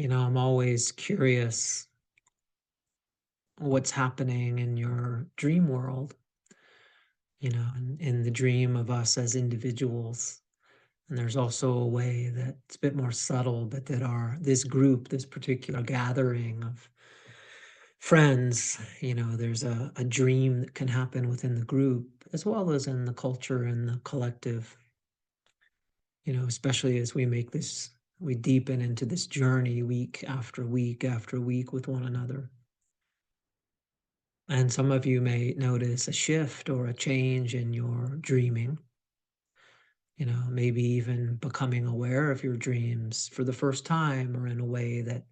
I'm always curious what's happening in your dream world, in the dream of us as individuals. And there's also a way that's a bit more subtle, but that this group, this particular gathering of friends, there's a dream that can happen within the group as well as in the culture and the collective, especially as we deepen into this journey week after week after week with one another. And some of you may notice a shift or a change in your dreaming, maybe even becoming aware of your dreams for the first time or in a way that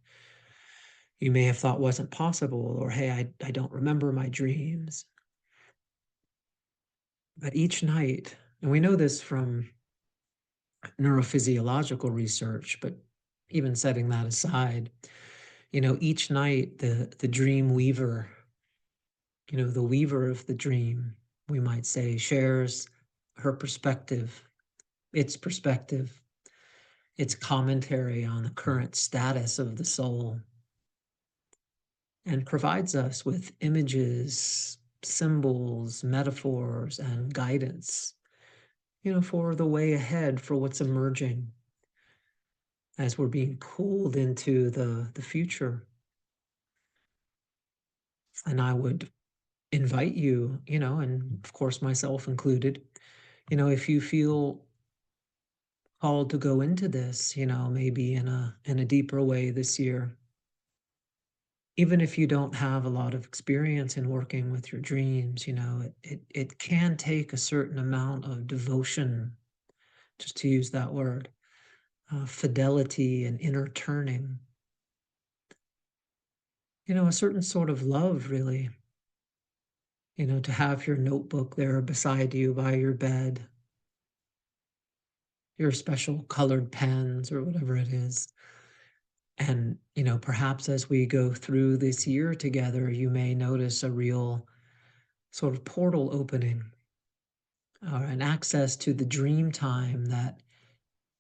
you may have thought wasn't possible, or hey, I don't remember my dreams. But each night, and we know this from neurophysiological research, but even setting that aside, each night the dream weaver, the weaver of the dream, we might say, shares her perspective, its perspective, its commentary on the current status of the soul, and provides us with images, symbols, metaphors, and guidance, for the way ahead, for what's emerging as we're being pulled into the future. And I would invite you, and of course myself included, if you feel called to go into this, maybe in a deeper way this year, even if you don't have a lot of experience in working with your dreams, it can take a certain amount of devotion, just to use that word, fidelity and inner turning, a certain sort of love, really, to have your notebook there beside you by your bed, your special colored pens or whatever it is. And, perhaps as we go through this year together, you may notice a real sort of portal opening or an access to the dream time that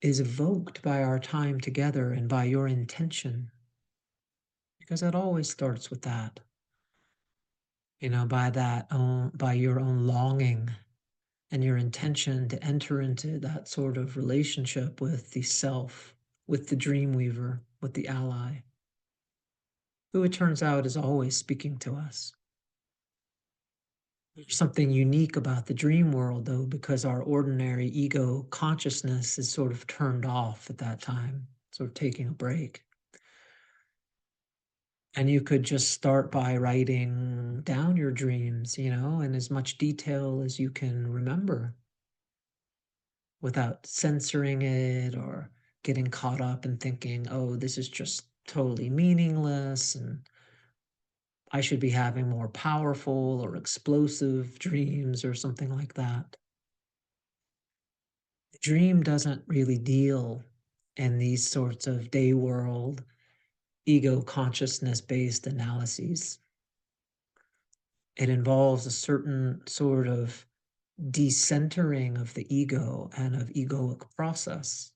is evoked by our time together and by your intention. Because it always starts with that, by your own longing and your intention to enter into that sort of relationship with the self, with the dream weaver, with the ally, who it turns out is always speaking to us. There's something unique about the dream world, though, because our ordinary ego consciousness is sort of turned off at that time, sort of taking a break. And you could just start by writing down your dreams, in as much detail as you can remember without censoring it or getting caught up in thinking, oh, this is just totally meaningless and I should be having more powerful or explosive dreams or something like that. The dream doesn't really deal in these sorts of day world, ego consciousness based analyses. It involves a certain sort of decentering of the ego and of egoic process.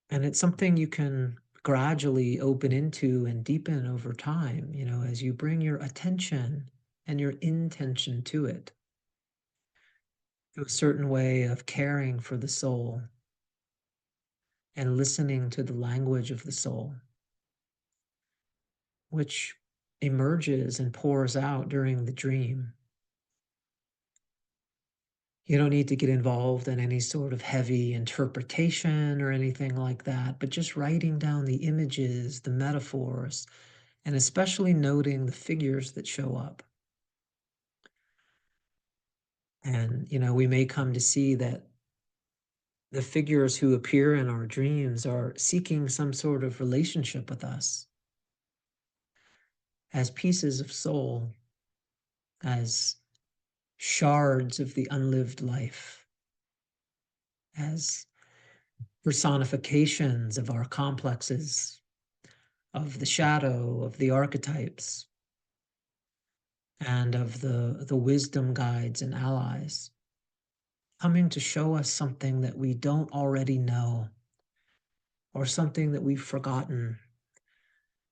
And it's something you can gradually open into and deepen over time, as you bring your attention and your intention to it, to a certain way of caring for the soul and listening to the language of the soul, which emerges and pours out during the dream. You don't need to get involved in any sort of heavy interpretation or anything like that, but just writing down the images, the metaphors, and especially noting the figures that show up. And, we may come to see that the figures who appear in our dreams are seeking some sort of relationship with us as pieces of soul, as shards of the unlived life, as personifications of our complexes, of the shadow, of the archetypes, and of the wisdom guides and allies, coming to show us something that we don't already know, or something that we've forgotten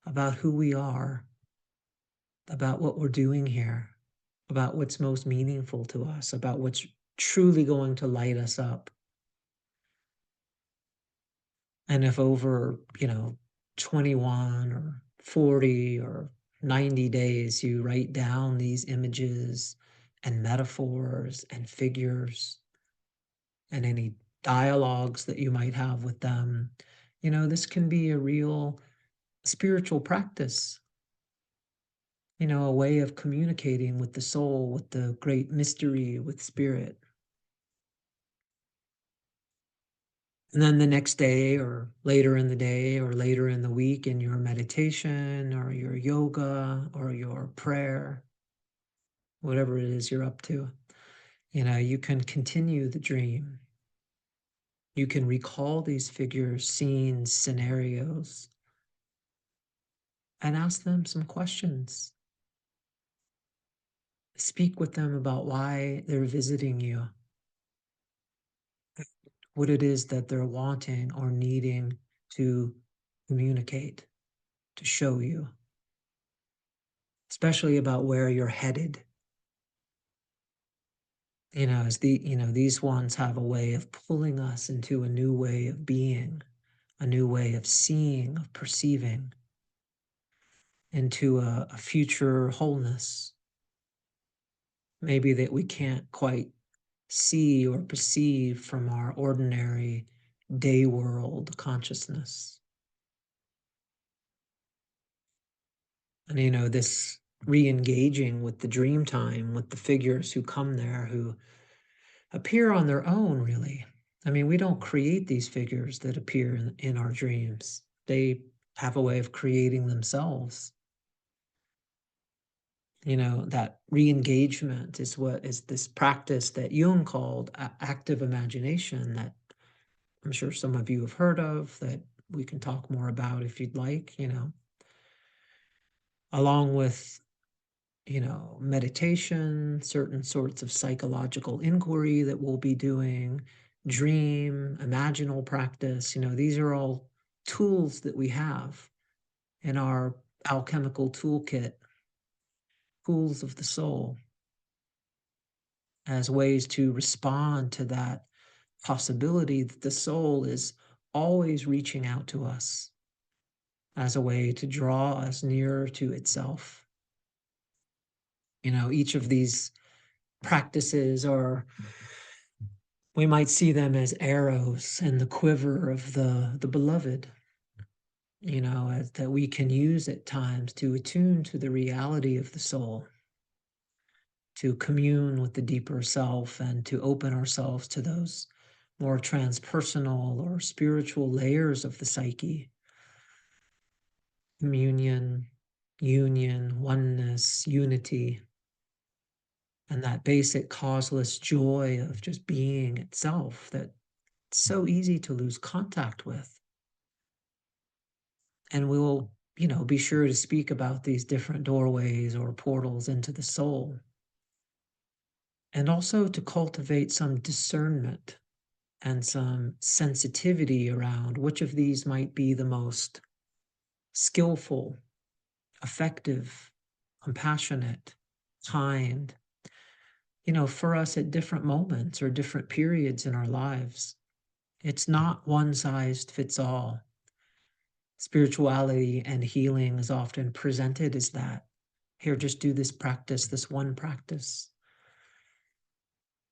about who we are, about what we're doing here, about what's most meaningful to us, about what's truly going to light us up. And if over, 21 or 40 or 90 days, you write down these images and metaphors and figures and any dialogues that you might have with them, this can be a real spiritual practice, a way of communicating with the soul, with the great mystery, with spirit. And then the next day, or later in the day, or later in the week, in your meditation, or your yoga, or your prayer, whatever it is you're up to, you can continue the dream. You can recall these figures, scenes, scenarios, and ask them some questions. Speak with them about why they're visiting you, what it is that they're wanting or needing to communicate, to show you, especially about where you're headed. As these ones have a way of pulling us into a new way of being, a new way of seeing, of perceiving, into a future wholeness, maybe that we can't quite see or perceive from our ordinary day world consciousness. And this re-engaging with the dream time, with the figures who come there, who appear on their own, really. I mean, we don't create these figures that appear in our dreams. They have a way of creating themselves. That re-engagement is what is this practice that Jung called active imagination, that I'm sure some of you have heard of, that we can talk more about if you'd like, along with, meditation, certain sorts of psychological inquiry that we'll be doing, dream, imaginal practice. These are all tools that we have in our alchemical toolkit, tools of the soul, as ways to respond to that possibility that the soul is always reaching out to us, as a way to draw us nearer to itself. Each of these practices are, we might see them as arrows in the quiver of the beloved, that we can use at times to attune to the reality of the soul, to commune with the deeper self, and to open ourselves to those more transpersonal or spiritual layers of the psyche. Communion, union, oneness, unity, and that basic causeless joy of just being itself that it's so easy to lose contact with. And we'll, be sure to speak about these different doorways or portals into the soul. And also to cultivate some discernment and some sensitivity around which of these might be the most skillful, effective, compassionate, kind, for us at different moments or different periods in our lives. It's not one size fits all. Spirituality and healing is often presented as that. Here, just do this practice, this one practice.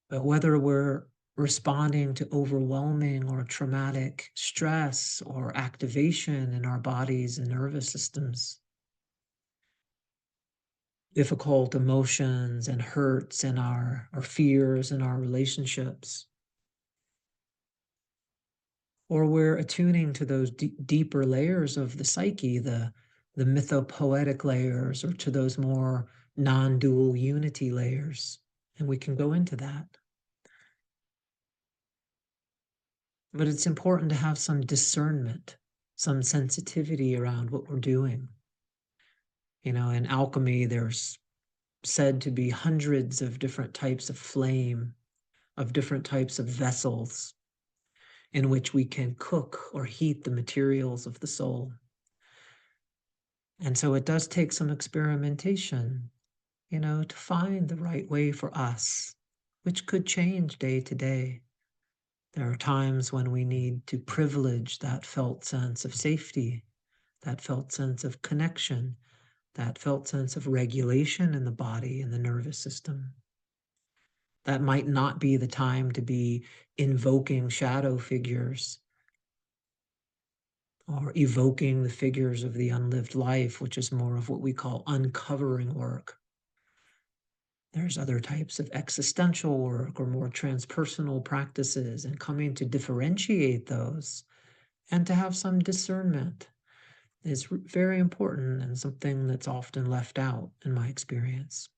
But whether we're responding to overwhelming or traumatic stress or activation in our bodies and nervous systems, difficult emotions and hurts and our fears and our relationships, or we're attuning to those deeper layers of the psyche, the mythopoetic layers, or to those more non-dual unity layers. And we can go into that. But it's important to have some discernment, some sensitivity around what we're doing. In alchemy, there's said to be hundreds of different types of flame, of different types of vessels. in which we can cook or heat the materials of the soul. And so it does take some experimentation, to find the right way for us, which could change day to day. There are times when we need to privilege that felt sense of safety, that felt sense of connection, that felt sense of regulation in the body and the nervous system. That might not be the time to be invoking shadow figures or evoking the figures of the unlived life, which is more of what we call uncovering work. There's other types of existential work or more transpersonal practices, and coming to differentiate those and to have some discernment is very important and something that's often left out in my experience.